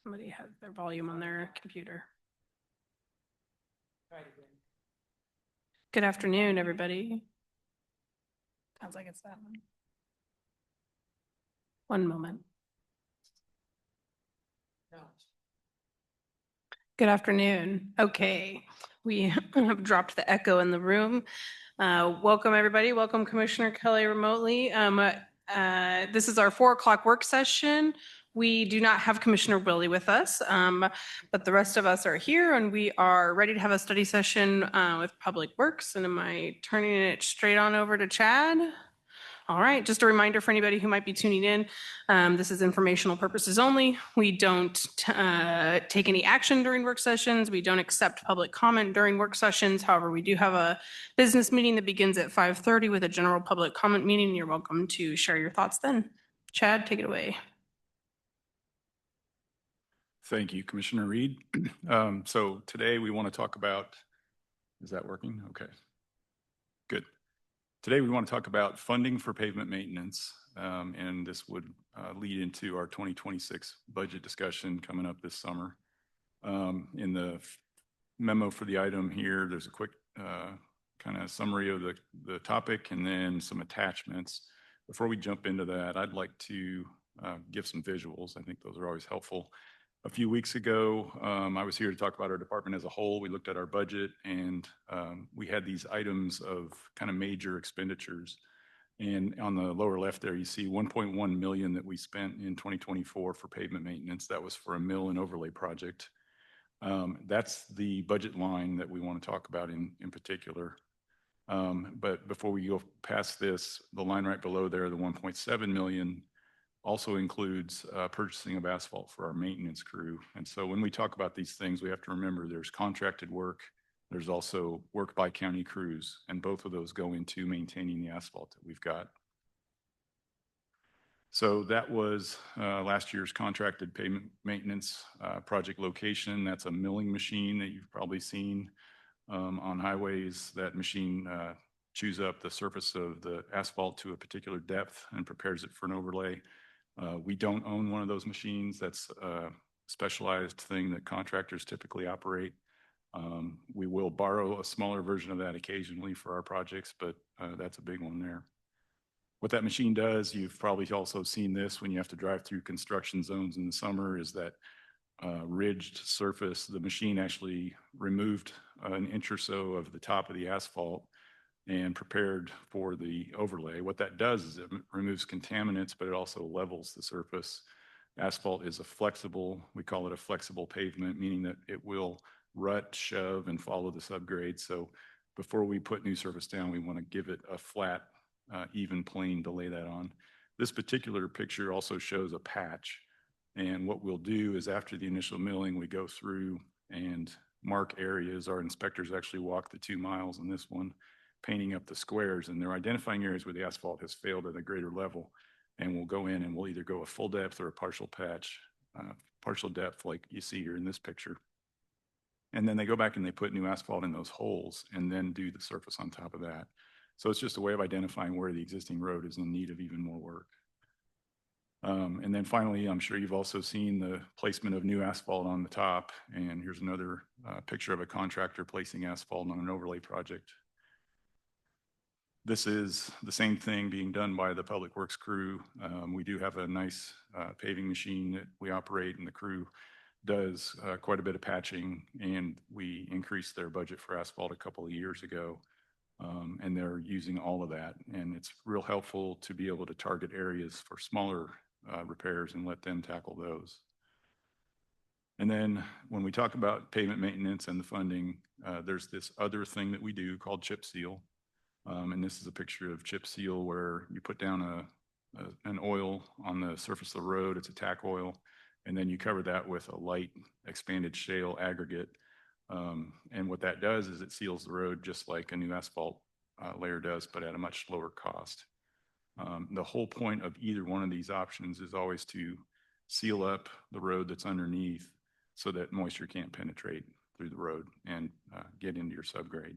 Somebody has their volume on their computer. Good afternoon, everybody. Sounds like it's that one. One moment. Good afternoon. Okay, we have dropped the echo in the room. Welcome, everybody. Welcome, Commissioner Kelly remotely. This is our 4 o'clock work session. We do not have Commissioner Willie with us, but the rest of us are here and we are ready to have a study session with Public Works. And am I turning it straight on over to Chad? All right, just a reminder for anybody who might be tuning in, this is informational purposes only. We don't take any action during work sessions. We don't accept public comment during work sessions. However, we do have a business meeting that begins at 5:30 with a general public comment meeting. You're welcome to share your thoughts then. Chad, take it away. Thank you, Commissioner Reed. So today we want to talk about, is that working? Okay, good. Today we want to talk about funding for pavement maintenance, and this would lead into our 2026 budget discussion coming up this summer. In the memo for the item here, there's a quick kind of summary of the topic and then some attachments. Before we jump into that, I'd like to give some visuals. I think those are always helpful. A few weeks ago, I was here to talk about our department as a whole. We looked at our budget and we had these items of kind of major expenditures. And on the lower left there, you see 1.1 million that we spent in 2024 for pavement maintenance. That was for a mill and overlay project. That's the budget line that we want to talk about in particular. But before we go past this, the line right below there, the 1.7 million, also includes purchasing of asphalt for our maintenance crew. And so when we talk about these things, we have to remember there's contracted work, there's also work by county crews, and both of those go into maintaining the asphalt that we've got. So that was last year's contracted pavement maintenance project location. That's a milling machine that you've probably seen on highways. That machine chews up the surface of the asphalt to a particular depth and prepares it for an overlay. We don't own one of those machines. That's a specialized thing that contractors typically operate. We will borrow a smaller version of that occasionally for our projects, but that's a big one there. What that machine does, you've probably also seen this when you have to drive through construction zones in the summer, is that ridged surface. The machine actually removed an inch or so of the top of the asphalt and prepared for the overlay. What that does is it removes contaminants, but it also levels the surface. Asphalt is a flexible, we call it a flexible pavement, meaning that it will rut, shove, and follow the subgrade. So before we put new surface down, we want to give it a flat, even plane to lay that on. This particular picture also shows a patch. And what we'll do is after the initial milling, we go through and mark areas. Our inspectors actually walk the 2 miles in this one, painting up the squares, and they're identifying areas where the asphalt has failed at a greater level. And we'll go in and we'll either go a full depth or a partial patch, partial depth like you see here in this picture. And then they go back and they put new asphalt in those holes and then do the surface on top of that. So it's just a way of identifying where the existing road is in need of even more work. And then finally, I'm sure you've also seen the placement of new asphalt on the top. And here's another picture of a contractor placing asphalt on an overlay project. This is the same thing being done by the Public Works crew. We do have a nice paving machine that we operate, and the crew does quite a bit of patching, and we increased their budget for asphalt a couple of years ago, and they're using all of that. And it's real helpful to be able to target areas for smaller repairs and let them tackle those. And then when we talk about pavement maintenance and the funding, there's this other thing that we do called chip seal. And this is a picture of chip seal where you put down an oil on the surface of the road. It's a tack oil. And then you cover that with a light expanded shale aggregate. And what that does is it seals the road just like a new asphalt layer does, but at a much lower cost. The whole point of either one of these options is always to seal up the road that's underneath so that moisture can't penetrate through the road and get into your subgrade.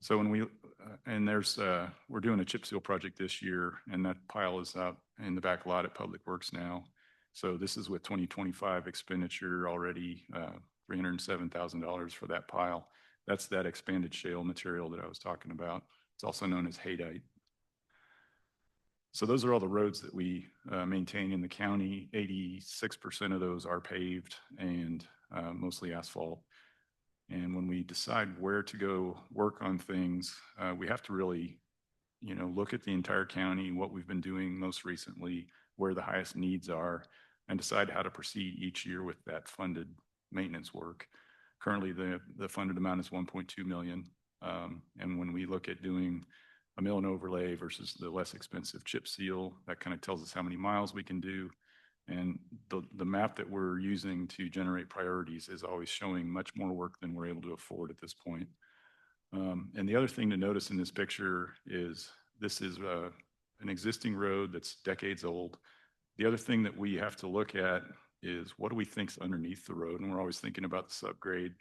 So when we're doing a chip seal project this year, and that pile is out in the back lot at Public Works now. So this is with 2025 expenditure already, $307,000 for that pile. That's that expanded shale material that I was talking about. It's also known as haydite. So those are all the roads that we maintain in the county. 86% of those are paved and mostly asphalt. And when we decide where to go work on things, we have to really, look at the entire county, what we've been doing most recently, where the highest needs are, and decide how to proceed each year with that funded maintenance work. Currently, the funded amount is 1.2 million. And when we look at doing a mill and overlay versus the less expensive chip seal, that kind of tells us how many miles we can do. And the map that we're using to generate priorities is always showing much more work than we're able to afford at this point. And the other thing to notice in this picture is this is an existing road that's decades old. The other thing that we have to look at is what do we think's underneath the road? And we're always thinking about the subgrade.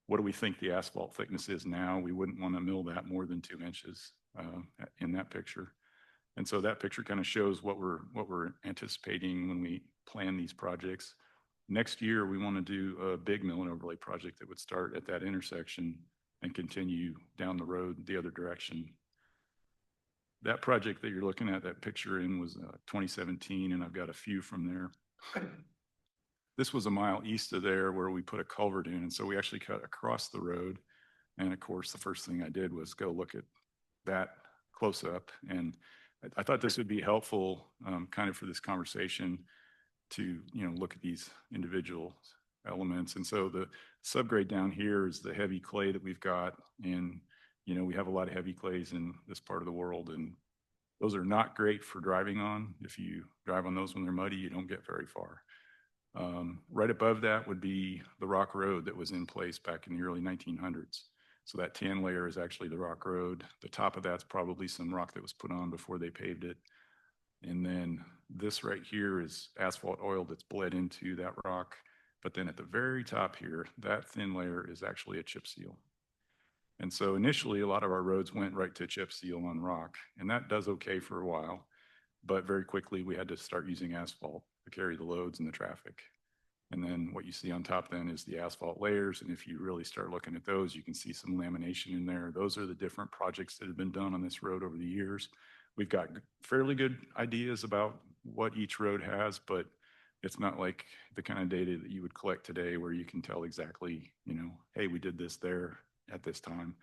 What do we think the asphalt thickness is now? We wouldn't want to mill that more than 2 inches in that picture. And so that picture kind of shows what we're anticipating when we plan these projects. Next year, we want to do a big mill and overlay project that would start at that intersection and continue down the road the other direction. That project that you're looking at, that picture in, was 2017, and I've got a few from there. This was a mile east of there where we put a culvert in, and so we actually cut across the road. And of course, the first thing I did was go look at that close up, and I thought this would be helpful kind of for this conversation to, look at these individual elements. And so the subgrade down here is the heavy clay that we've got. And, we have a lot of heavy clays in this part of the world, and those are not great for driving on. If you drive on those when they're muddy, you don't get very far. Right above that would be the rock road that was in place back in the early 1900s. So that tan layer is actually the rock road. The top of that's probably some rock that was put on before they paved it. And then this right here is asphalt oil that's bled into that rock. But then at the very top here, that thin layer is actually a chip seal. And so initially, a lot of our roads went right to chip seal on rock, and that does okay for a while. But very quickly, we had to start using asphalt to carry the loads and the traffic. And then what you see on top then is the asphalt layers. And if you really start looking at those, you can see some lamination in there. Those are the different projects that have been done on this road over the years. We've got fairly good ideas about what each road has, but it's not like the kind of data that you would collect today where you can tell exactly, hey, we did this there at this time.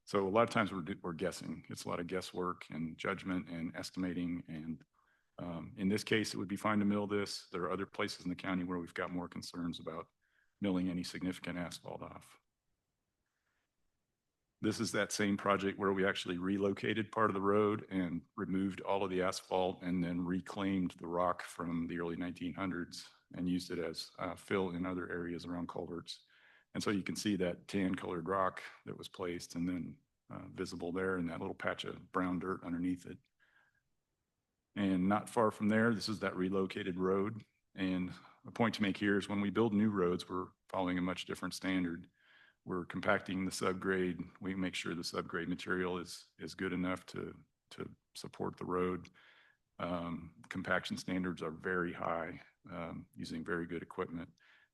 So a lot of times we're guessing. It's a lot of guesswork and judgment and estimating. And in this case, it would be fine to mill this. There are other places in the county where we've got more concerns about milling any significant asphalt off. This is that same project where we actually relocated part of the road and removed all of the asphalt and then reclaimed the rock from the early 1900s and used it as fill in other areas around culverts. And so you can see that tan colored rock that was placed and then visible there and that little patch of brown dirt underneath it. And not far from there, this is that relocated road. And the point to make here is when we build new roads, we're following a much different standard. We're compacting the subgrade. We make sure the subgrade material is good enough to support the road. Compaction standards are very high, using very good equipment.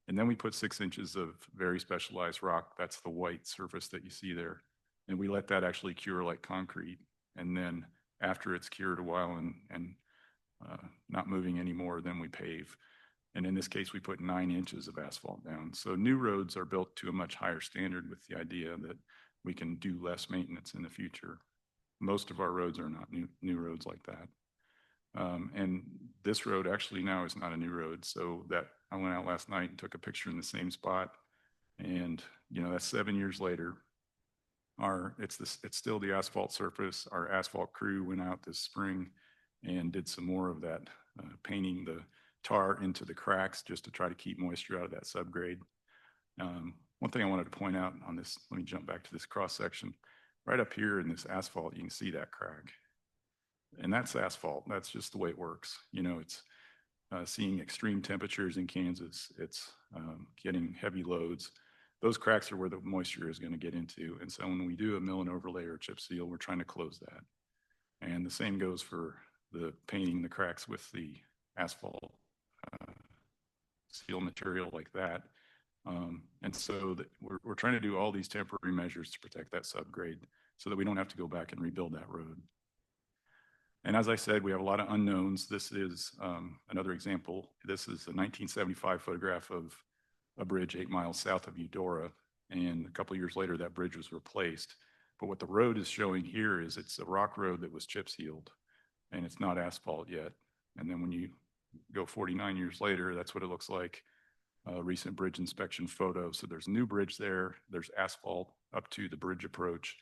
And then we put 6 inches of very specialized rock. That's the white surface that you see there. And we let that actually cure like concrete. And then after it's cured a while and not moving anymore, then we pave. And in this case, we put 9 inches of asphalt down. So new roads are built to a much higher standard with the idea that we can do less maintenance in the future. Most of our roads are not new roads like that. And this road actually now is not a new road. So that I went out last night and took a picture in the same spot. And, that's 7 years later. It's still the asphalt surface. Our asphalt crew went out this spring and did some more of that, painting the tar into the cracks just to try to keep moisture out of that subgrade. One thing I wanted to point out on this, let me jump back to this cross section. Right up here in this asphalt, you can see that crack. And that's asphalt. That's just the way it works. It's seeing extreme temperatures in Kansas. It's getting heavy loads. Those cracks are where the moisture is going to get into. And so when we do a mill and overlay or chip seal, we're trying to close that. And the same goes for the painting the cracks with the asphalt seal material like that. And so we're trying to do all these temporary measures to protect that subgrade so that we don't have to go back and rebuild that road. And as I said, we have a lot of unknowns. This is another example. This is a 1975 photograph of a bridge 8 miles south of Eudora. And a couple of years later, that bridge was replaced. But what the road is showing here is it's a rock road that was chip sealed, and it's not asphalt yet. And then when you go 49 years later, that's what it looks like. Recent bridge inspection photo. So there's a new bridge there. There's asphalt up to the bridge approach.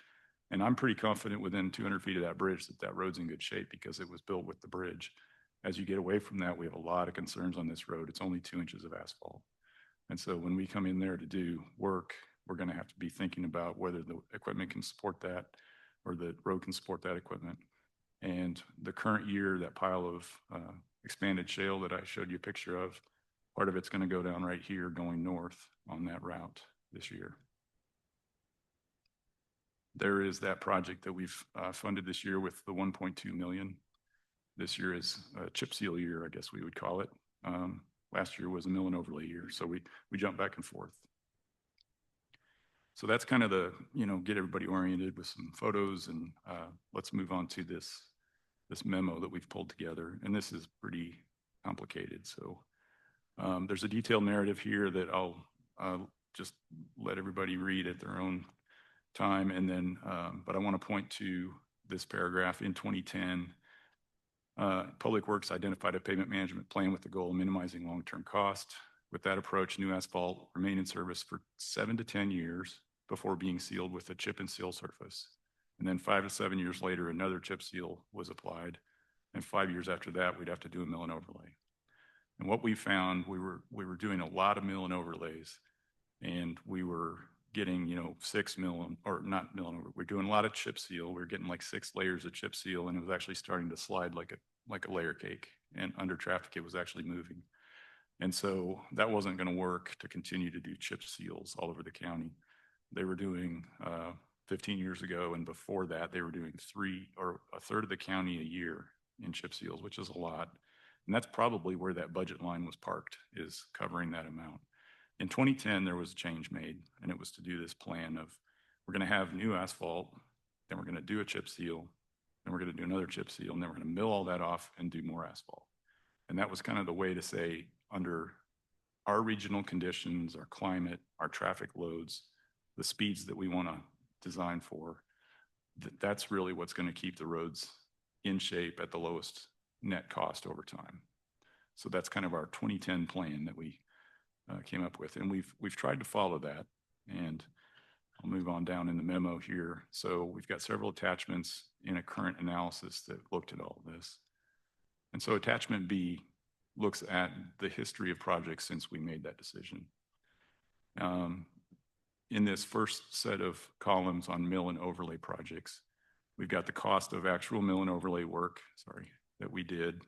And I'm pretty confident within 200 feet of that bridge that that road's in good shape because it was built with the bridge. As you get away from that, we have a lot of concerns on this road. It's only 2 inches of asphalt. And so when we come in there to do work, we're going to have to be thinking about whether the equipment can support that or the road can support that equipment. And the current year, that pile of expanded shale that I showed you a picture of, part of it's going to go down right here going north on that route this year. There is that project that we've funded this year with the 1.2 million. This year is a chip seal year, I guess we would call it. Last year was a mill and overlay year, so we jump back and forth. So that's kind of the, get everybody oriented with some photos, and let's move on to this memo that we've pulled together. And this is pretty complicated. So there's a detailed narrative here that I'll just let everybody read at their own time. And then, but I want to point to this paragraph. In 2010, Public Works identified a pavement management plan with the goal of minimizing long-term cost. With that approach, new asphalt remained in service for 7 to 10 years before being sealed with a chip and seal surface. And then 5 to 7 years later, another chip seal was applied. And 5 years after that, we'd have to do a mill and overlay. And what we found, we were doing a lot of mill and overlays, and we were getting, 6 mill, or not mill and overlay. We're doing a lot of chip seal. We were getting like 6 layers of chip seal, and it was actually starting to slide like a layer cake. And under traffic, it was actually moving. And so that wasn't going to work to continue to do chip seals all over the county. They were doing 15 years ago, and before that, they were doing 3 or a third of the county a year in chip seals, which is a lot. And that's probably where that budget line was parked, is covering that amount. In 2010, there was a change made, and it was to do this plan of, we're going to have new asphalt, then we're going to do a chip seal, then we're going to do another chip seal, and then we're going to mill all that off and do more asphalt. And that was kind of the way to say, under our regional conditions, our climate, our traffic loads, the speeds that we want to design for, that's really what's going to keep the roads in shape at the lowest net cost over time. So that's kind of our 2010 plan that we came up with, and we've tried to follow that. And I'll move on down in the memo here. So we've got several attachments in a current analysis that looked at all of this. And so attachment B looks at the history of projects since we made that decision. In this first set of columns on mill and overlay projects, we've got the cost of actual mill and overlay work, that we did.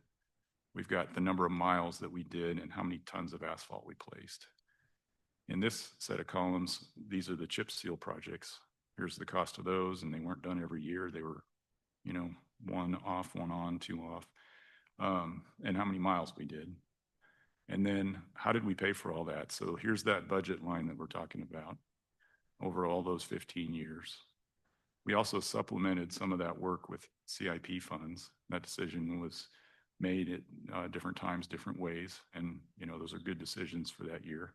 We've got the number of miles that we did and how many tons of asphalt we placed. In this set of columns, these are the chip seal projects. Here's the cost of those, and they weren't done every year. They were, one off, one on, 2 off, and how many miles we did. And then how did we pay for all that? So here's that budget line that we're talking about over all those 15 years. We also supplemented some of that work with CIP funds. That decision was made at different times, different ways. And, those are good decisions for that year.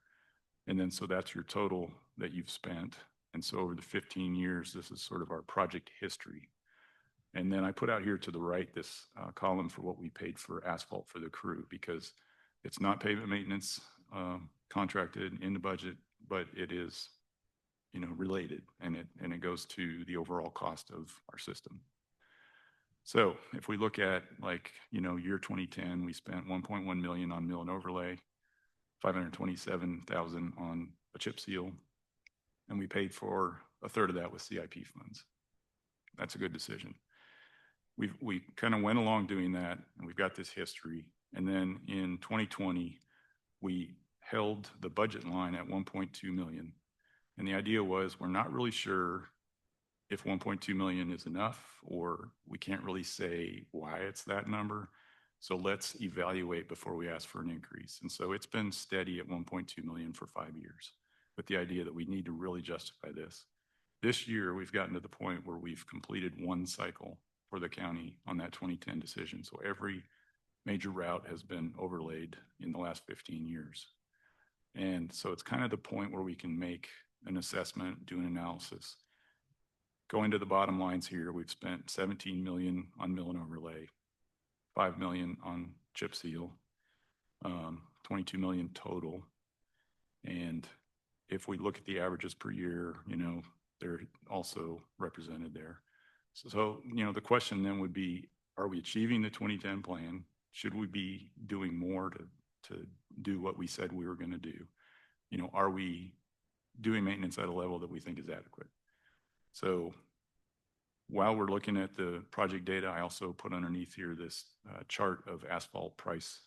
And then, so that's your total that you've spent. And so over the 15 years, this is sort of our project history. And then I put out here to the right this column for what we paid for asphalt for the crew, because it's not pavement maintenance contracted in the budget, but it is, related, and it goes to the overall cost of our system. So if we look at year 2010, we spent 1.1 million on mill and overlay, 527,000 on a chip seal, and we paid for a third of that with CIP funds. That's a good decision. We kind of went along doing that, and we've got this history. And then in 2020, we held the budget line at 1.2 million. And the idea was, we're not really sure if 1.2 million is enough, or we can't really say why it's that number. So let's evaluate before we ask for an increase. And so it's been steady at 1.2 million for 5 years, with the idea that we need to really justify this. This year, we've gotten to the point where we've completed one cycle for the county on that 2010 decision. So every major route has been overlaid in the last 15 years. And so it's kind of the point where we can make an assessment, do an analysis. Going to the bottom lines here, we've spent 17 million on mill and overlay, 5 million on chip seal, 22 million total. And if we look at the averages per year, they're also represented there. So, the question then would be, are we achieving the 2010 plan? Should we be doing more to do what we said we were going to do? Are we doing maintenance at a level that we think is adequate? So while we're looking at the project data, I also put underneath here this chart of asphalt price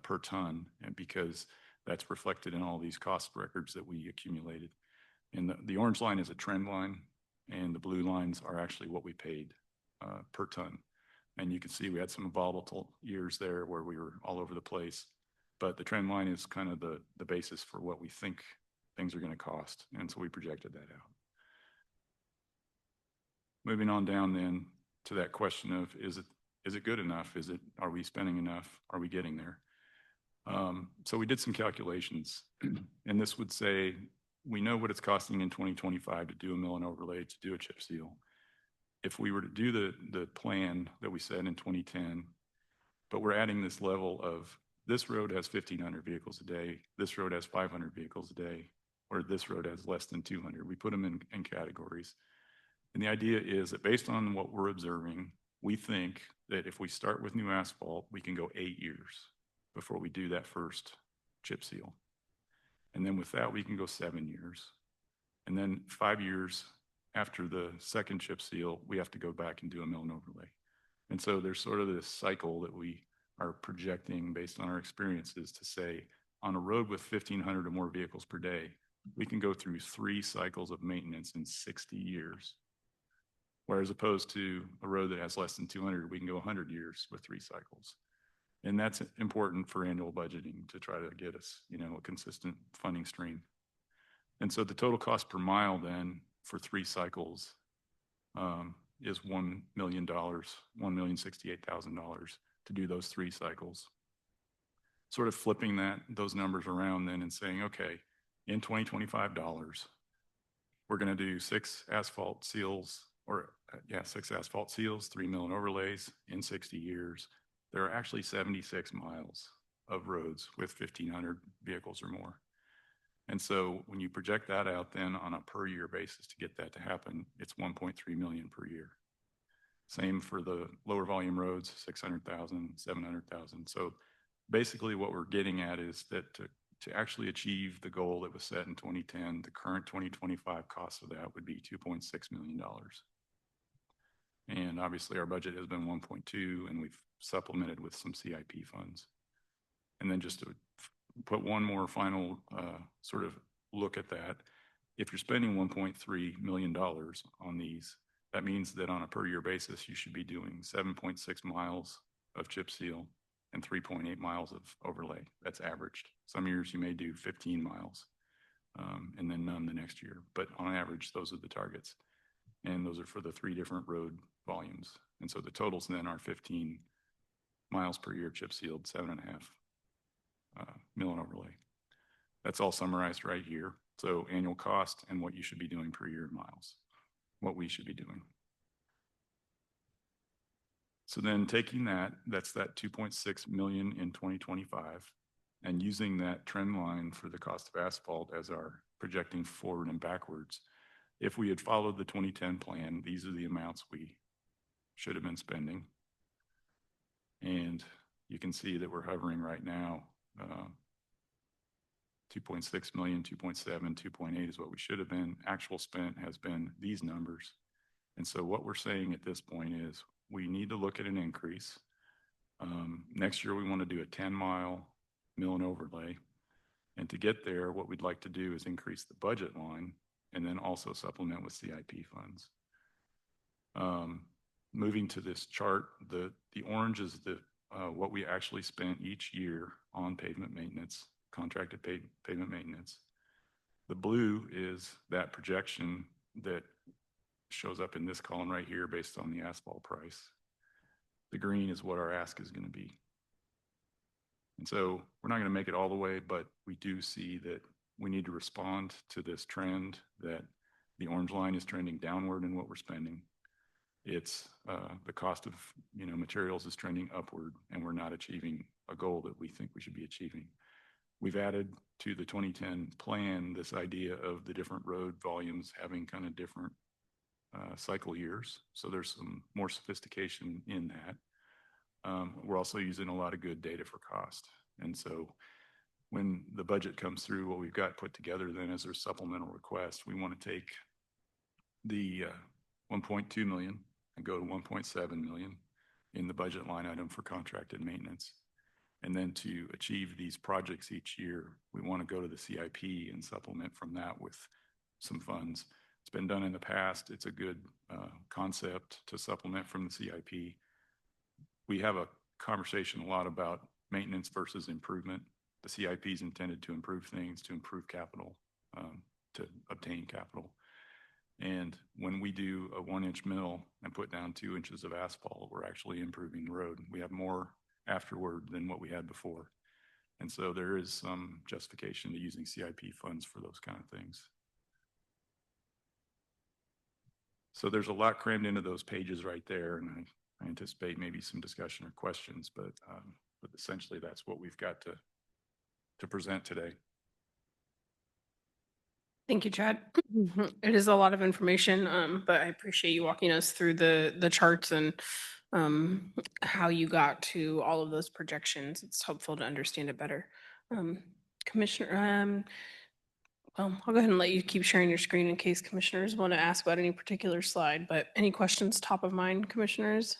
per ton, and because that's reflected in all these cost records that we accumulated. And the orange line is a trend line, and the blue lines are actually what we paid per ton. And you can see we had some volatile years there where we were all over the place, but the trend line is kind of the basis for what we think things are going to cost. And so we projected that out. Moving on down then to that question of, is it good enough? Are we spending enough? Are we getting there? So we did some calculations, and this would say, we know what it's costing in 2025 to do a mill and overlay, to do a chip seal. If we were to do the plan that we said in 2010, but we're adding this level of, this road has 1,500 vehicles a day, this road has 500 vehicles a day, or this road has less than 200. We put them in categories. And the idea is that based on what we're observing, we think that if we start with new asphalt, we can go 8 years before we do that first chip seal. And then with that, we can go 7 years. And then 5 years after the second chip seal, we have to go back and do a mill and overlay. And so there's sort of this cycle that we are projecting based on our experiences to say, on a road with 1,500 or more vehicles per day, we can go through 3 cycles of maintenance in 60 years. Whereas opposed to a road that has less than 200, we can go 100 years with 3 cycles. And that's important for annual budgeting to try to get us, a consistent funding stream. And so the total cost per mile then for 3 cycles is $1 million, $1,068,000 to do those 3 cycles. Sort of flipping those numbers around then and saying, okay, in 2025 dollars, we're going to do 6 asphalt seals, 6 asphalt seals, 3 mill and overlays in 60 years. There are actually 76 miles of roads with 1,500 vehicles or more. And so when you project that out then on a per year basis to get that to happen, it's 1.3 million per year. Same for the lower volume roads, 600,000, 700,000. So basically what we're getting at is that to actually achieve the goal that was set in 2010, the current 2025 cost of that would be $2.6 million. And obviously our budget has been 1.2, and we've supplemented with some CIP funds. And then just to put one more final sort of look at that, if you're spending $1.3 million on these, that means that on a per year basis, you should be doing 7.6 miles of chip seal and 3.8 miles of overlay. That's averaged. Some years you may do 15 miles and then none the next year. But on average, those are the targets. And those are for the 3 different road volumes. And so the totals then are 15 miles per year chip sealed, 7.5 mill and overlay. That's all summarized right here. So annual cost and what you should be doing per year in miles, what we should be doing. So then taking that's that 2.6 million in 2025, and using that trend line for the cost of asphalt as our projecting forward and backwards. If we had followed the 2010 plan, these are the amounts we should have been spending. And you can see that we're hovering right now, 2.6 million, 2.7, 2.8 is what we should have been. Actual spent has been these numbers. And so what we're saying at this point is we need to look at an increase. Next year, we want to do a 10-mile mill and overlay. And to get there, what we'd like to do is increase the budget line and then also supplement with CIP funds. Moving to this chart, the orange is the what we actually spent each year on pavement maintenance, contracted pavement maintenance. The blue is that projection that shows up in this column right here based on the asphalt price. The green is what our ask is going to be. And so we're not going to make it all the way, but we do see that we need to respond to this trend that the orange line is trending downward in what we're spending. It's the cost of materials is trending upward, and we're not achieving a goal that we think we should be achieving. We've added to the 2010 plan this idea of the different road volumes having kind of different cycle years. So there's some more sophistication in that. We're also using a lot of good data for cost. And so when the budget comes through, what we've got put together then is our supplemental request. We want to take the 1.2 million and go to 1.7 million in the budget line item for contracted maintenance. And then to achieve these projects each year, we want to go to the CIP and supplement from that with some funds. It's been done in the past. It's a good concept to supplement from the CIP. We have a conversation a lot about maintenance versus improvement. The CIP is intended to improve things, to improve capital, to obtain capital. And when we do a 1-inch mill and put down 2 inches of asphalt, we're actually improving the road. We have more afterward than what we had before. And so there is some justification to using CIP funds for those kind of things. So there's a lot crammed into those pages right there, and I anticipate maybe some discussion or questions, but essentially that's what we've got to present today. Thank you, Chad. It is a lot of information, but I appreciate you walking us through the charts and how you got to all of those projections. It's helpful to understand it better. Commissioner, well, I'll go ahead and let you keep sharing your screen in case commissioners want to ask about any particular slide, but any questions top of mind, commissioners?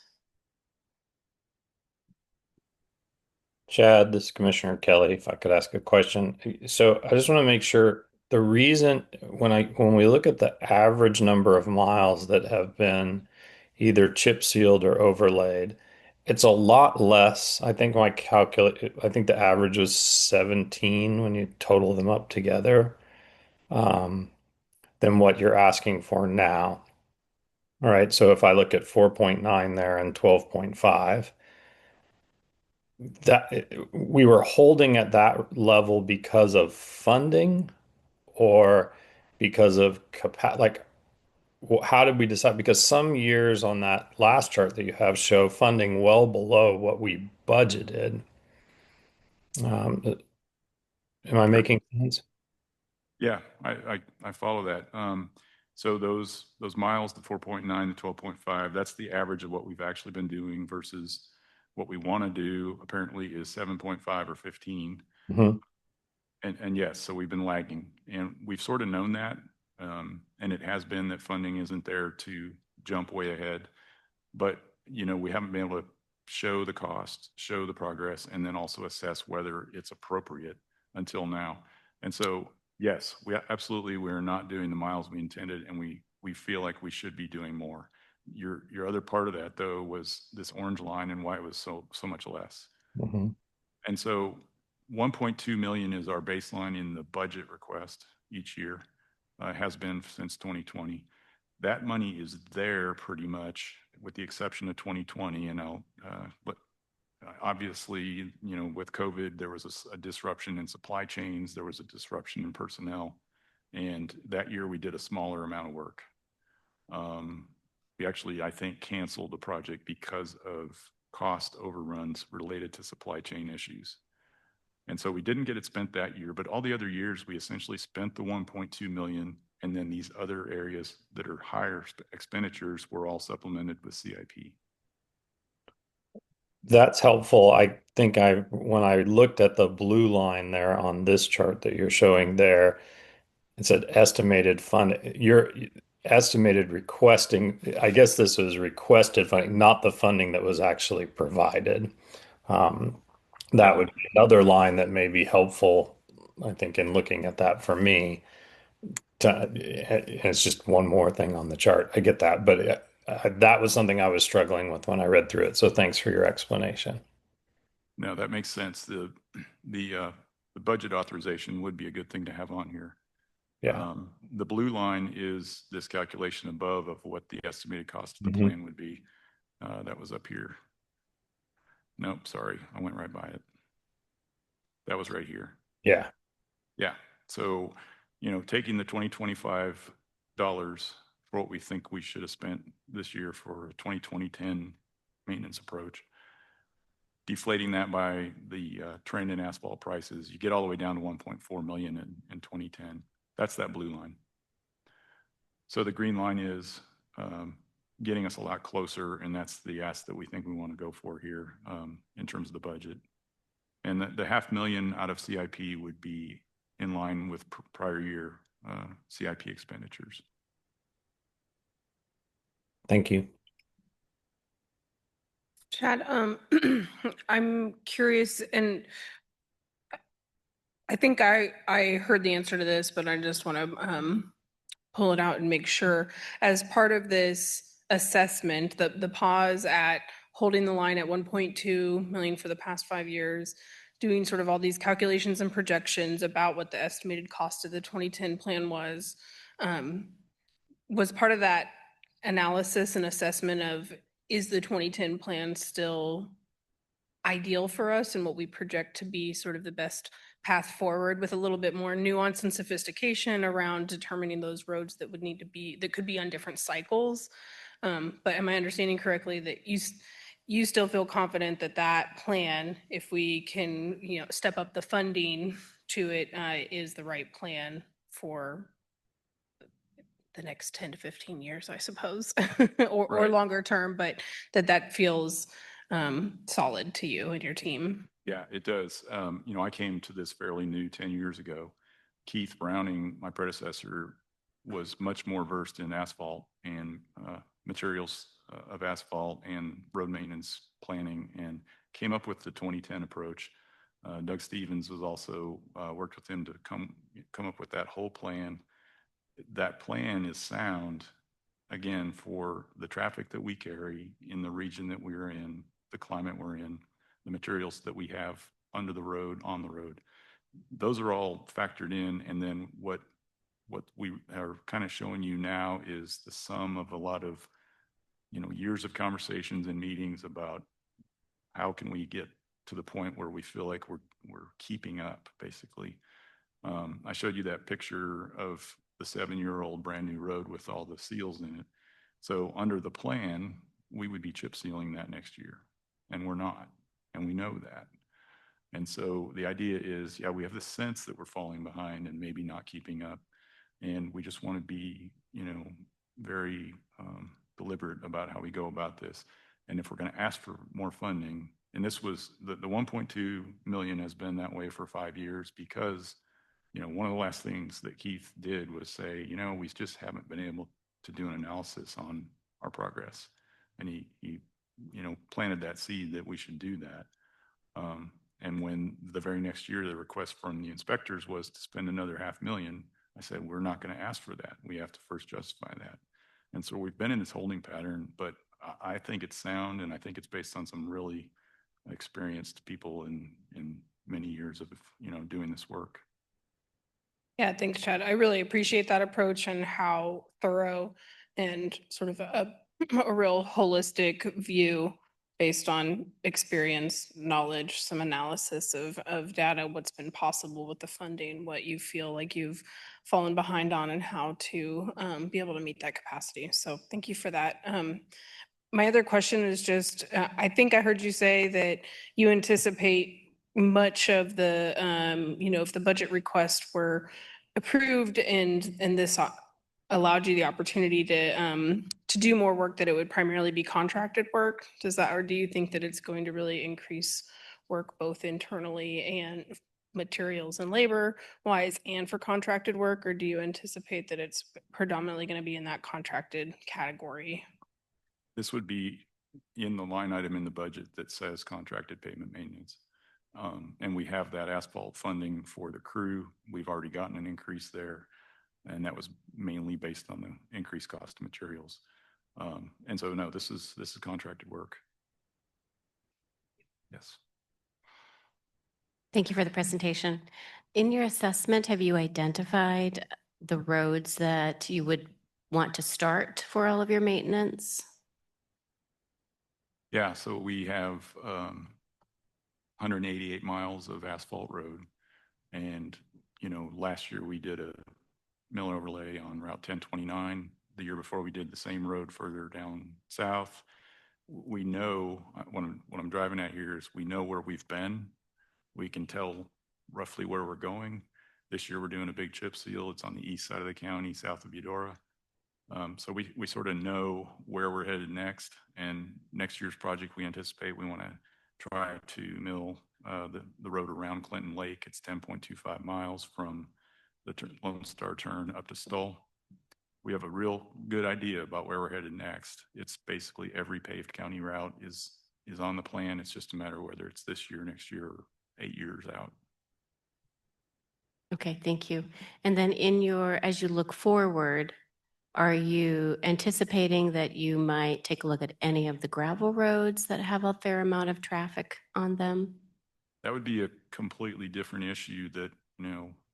Chad, this is Commissioner Kelly. If I could ask a question. So I just want to make sure the reason when we look at the average number of miles that have been either chip sealed or overlaid, it's a lot less. I think I think the average was 17 when you total them up together, um, than what you're asking for now. All right. So if I look at 4.9 there and 12.5, that we were holding at that level because of funding or because of capacity, like how did we decide? Because some years on that last chart that you have show funding well below what we budgeted. Am I Sure. making sense? Yeah, I follow that. So those miles, the 4.9 to 12.5, that's the average of what we've actually been doing versus what we want to do apparently is 7.5 or 15. Hmm. And yes, so we've been lagging, and we've sort of known that. And it has been that funding isn't there to jump way ahead, but we haven't been able to show the cost, show the progress, and then also assess whether it's appropriate until now. And so, yes, we're not doing the miles we intended, and we feel like we should be doing more. Your other part of that though was this orange line and why it was so much less. Hmm. And so 1.2 million is our baseline in the budget request each year, has been since 2020. That money is there pretty much with the exception of 2020. But obviously, with COVID, there was a disruption in supply chains, there was a disruption in personnel. And that year we did a smaller amount of work. We actually, I think, canceled the project because of cost overruns related to supply chain issues. And so we didn't get it spent that year, but all the other years we essentially spent the 1.2 million, and then these other areas that are higher expenditures were all supplemented with CIP. That's helpful. I think when I looked at the blue line there on this chart that you're showing there, it said estimated fund. Your estimated requesting, I guess this was requested funding, not the funding that was actually provided. Um, that would be another line that may be helpful, I think, in looking at that for me. It's just one more thing on the chart. I get that, but that was something I was struggling with when I read through it. So thanks for your explanation. No, that makes sense. The budget authorization would be a good thing to have on here. Yeah. The blue line is this calculation above of what the estimated cost of the Mhm. plan would be. That was up here. Nope, sorry, I went right by it. That was right here. Yeah. Yeah. So, taking the 2025 dollars for what we think we should have spent this year for a 2010 maintenance approach, deflating that by the trend in asphalt prices, you get all the way down to 1.4 million in 2010. That's that blue line. So the green line is getting us a lot closer, and that's the ask that we think we want to go for here in terms of the budget. And the $500,000 out of CIP would be in line with prior year CIP expenditures. Thank you. Chad, I'm curious, and I think I heard the answer to this, but I just want to pull it out and make sure. As part of this assessment, the pause at holding the line at 1.2 million for the past 5 years, doing sort of all these calculations and projections about what the estimated cost of the 2010 plan was part of that analysis and assessment of, is the 2010 plan still ideal for us and what we project to be sort of the best path forward, with a little bit more nuance and sophistication around determining those roads that would need to be, that could be on different cycles. But am I understanding correctly that you still feel confident that that plan, if we can, step up the funding to it, is the right plan for the next 10 to 15 years, I suppose, or Right. longer term, but that feels solid to you and your team? Yeah, it does. I came to this fairly new 10 years ago. Keith Browning, my predecessor, was much more versed in asphalt and materials of asphalt and road maintenance planning, and came up with the 2010 approach. Doug Stevens was also worked with him to come up with that whole plan. That plan is sound, again, for the traffic that we carry in the region that we're in, the climate we're in, the materials that we have under the road, on the road. Those are all factored in. And then what we are kind of showing you now is the sum of a lot of, years of conversations and meetings about how can we get to the point where we feel like we're keeping up, basically. I showed you that picture of the 7-year-old brand new road with all the seals in it. So under the plan, we would be chip sealing that next year, and we're not, and we know that. And so the idea is, we have the sense that we're falling behind and maybe not keeping up, and we just want to be, very deliberate about how we go about this. And if we're going to ask for more funding, and this was the 1.2 million has been that way for 5 years because, one of the last things that Keith did was say, we just haven't been able to do an analysis on our progress. And he planted that seed that we should do that. And when the very next year, the request from the inspectors was to spend another $500,000, I said, we're not going to ask for that. We have to first justify that. And so we've been in this holding pattern, but I think it's sound, and I think it's based on some really experienced people in many years of, doing this work. Yeah, thanks, Chad. I really appreciate that approach and how thorough and sort of a real holistic view based on experience, knowledge, some analysis of data, what's been possible with the funding, what you feel like you've fallen behind on, and how to be able to meet that capacity. So thank you for that. My other question is just, I think I heard you say that you anticipate much of the, if the budget requests were approved and this allowed you the opportunity to do more work, that it would primarily be contracted work. Does that, or do you think that it's going to really increase work both internally and materials and labor wise and for contracted work? Or do you anticipate that it's predominantly going to be in that contracted category? This would be in the line item in the budget that says contracted pavement maintenance. And we have that asphalt funding for the crew. We've already gotten an increase there, and that was mainly based on the increased cost of materials. And so, no, this is contracted work. Yes. Thank you for the presentation. In your assessment, have you identified the roads that you would want to start for all of your maintenance? Yeah, so we have 188 miles of asphalt road. And, last year we did a mill overlay on Route 1029. The year before we did the same road further down south. We know, what I'm driving at here is we know where we've been. We can tell roughly where we're going. This year we're doing a big chip seal. It's on the east side of the county, south of Eudora. So we sort of know where we're headed next. And next year's project, we anticipate we want to try to mill the road around Clinton Lake. It's 10.25 miles from the Lone Star turn up to Stull. We have a real good idea about where we're headed next. It's basically every paved county route is on the plan. It's just a matter of whether it's this year, next year, or 8 years out. Okay, thank you. And then as you look forward, are you anticipating that you might take a look at any of the gravel roads that have a fair amount of traffic on them? That would be a completely different issue that,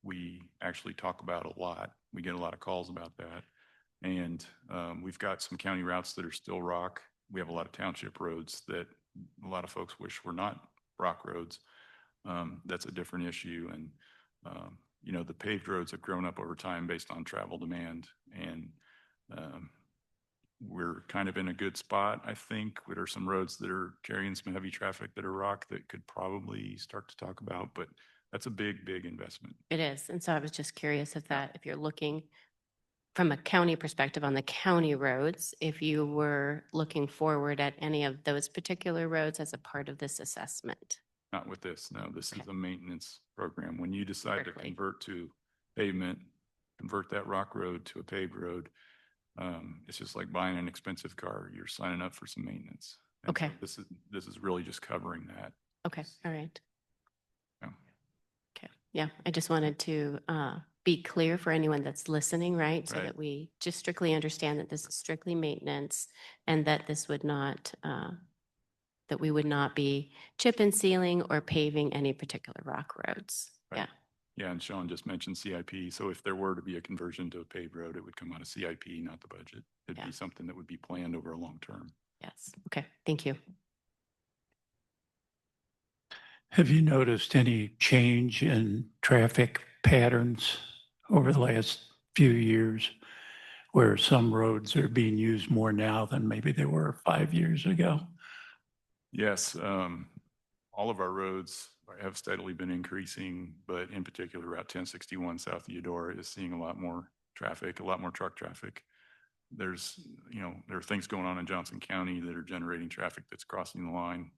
we actually talk about a lot. We get a lot of calls about that. And we've got some county routes that are still rock. We have a lot of township roads that a lot of folks wish were not rock roads. That's a different issue. And, the paved roads have grown up over time based on travel demand. And we're kind of in a good spot, I think. There are some roads that are carrying some heavy traffic that are rock that could probably start to talk about, but that's a big, big investment. It is. And so I was just curious if you're looking from a county perspective on the county roads, if you were looking forward at any of those particular roads as a part of this assessment. Not with this. No, this is a maintenance program. When you decide to Perfectly. convert to pavement, convert that rock road to a paved road, it's just like buying an expensive car. You're signing up for some maintenance. And Okay. so this is really just covering that. Okay. All right. Yeah. Okay. Yeah. I just wanted to be clear for anyone that's listening, right? So Right. that we just strictly understand that this is strictly maintenance and that this would not, that we would not be chip and sealing or paving any particular rock roads. Right. Yeah. Yeah, and Sean just mentioned CIP. So if there were to be a conversion to a paved road, it would come out of CIP, not the budget. It'd be something that would be planned over a long term. Yes. Okay. Thank you. Have you noticed any change in traffic patterns over the last few years where some roads are being used more now than maybe they were 5 years ago? Yes, all of our roads have steadily been increasing, but in particular, Route 1061 south of Eudora is seeing a lot more traffic, a lot more truck traffic. There are things going on in Johnson County that are generating traffic that's crossing the line.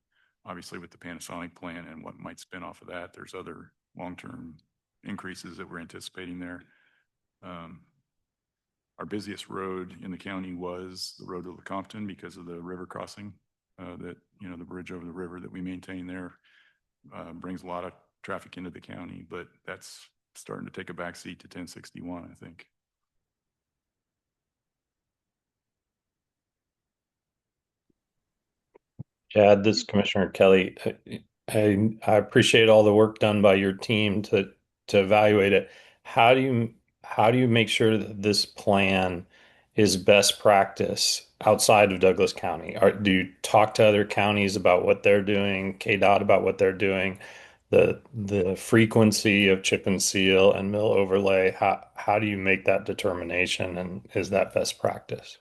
Obviously, with the Panasonic plant and what might spin off of that, there's other long-term increases that we're anticipating there. Our busiest road in the county was the road to Lecompton because of the river crossing. The bridge over the river that we maintain there brings a lot of traffic into the county, but that's starting to take a backseat to 1061, I think. Yeah, this is Commissioner Kelly. I appreciate all the work done by your team to evaluate it. How do you make sure that this plan is best practice outside of Douglas County? Do you talk to other counties about what they're doing, KDOT about what they're doing, the frequency of chip and seal and mill overlay? How do you make that determination, and is that best practice?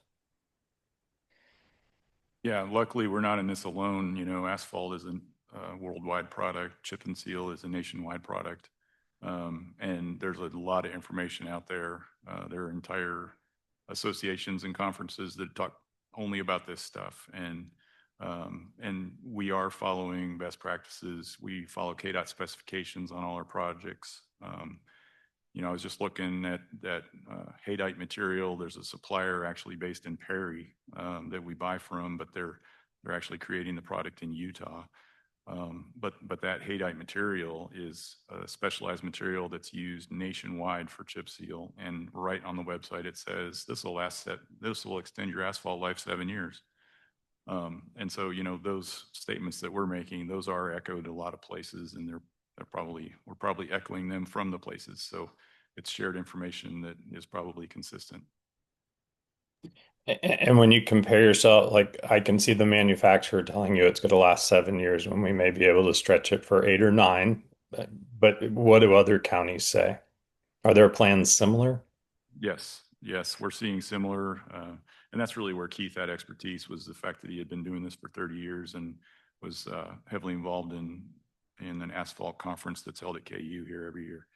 Yeah, luckily we're not in this alone. Asphalt is a worldwide product. Chip and seal is a nationwide product. And there's a lot of information out there. There are entire associations and conferences that talk only about this stuff. And we are following best practices. We follow KDOT specifications on all our projects. I was just looking at that haydite material. There's a supplier actually based in Perry that we buy from, but they're actually creating the product in Utah. But that haydite material is a specialized material that's used nationwide for chip seal. And right on the website it says this will extend your asphalt life 7 years. And so those statements that we're making, those are echoed a lot of places, and we're probably echoing them from the places. So it's shared information that is probably consistent. And when you compare yourself, like I can see the manufacturer telling you it's going to last 7 years when we may be able to stretch it for 8 or 9. But what do other counties say? Are their plans similar? Yes, we're seeing similar, and that's really where Keith had expertise, was the fact that he had been doing this for 30 years and was heavily involved in an asphalt conference that's held at KU here every year.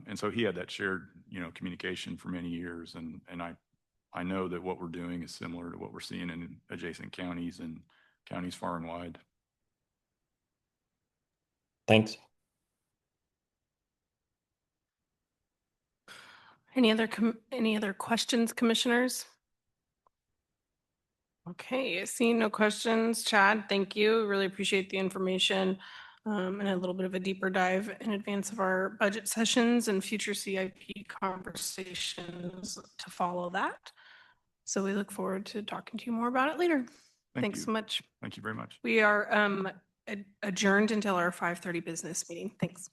And so he had that shared, communication for many years, and I know that what we're doing is similar to what we're seeing in adjacent counties and counties far and wide. Thanks. Any other questions, commissioners? Okay, seeing no questions. Chad, thank you. Really appreciate the information and a little bit of a deeper dive in advance of our budget sessions and future CIP conversations to follow that. So we look forward to talking to you more about it later. Thanks so much. Thank you very much. We are adjourned until our 5:30 business meeting. Thanks.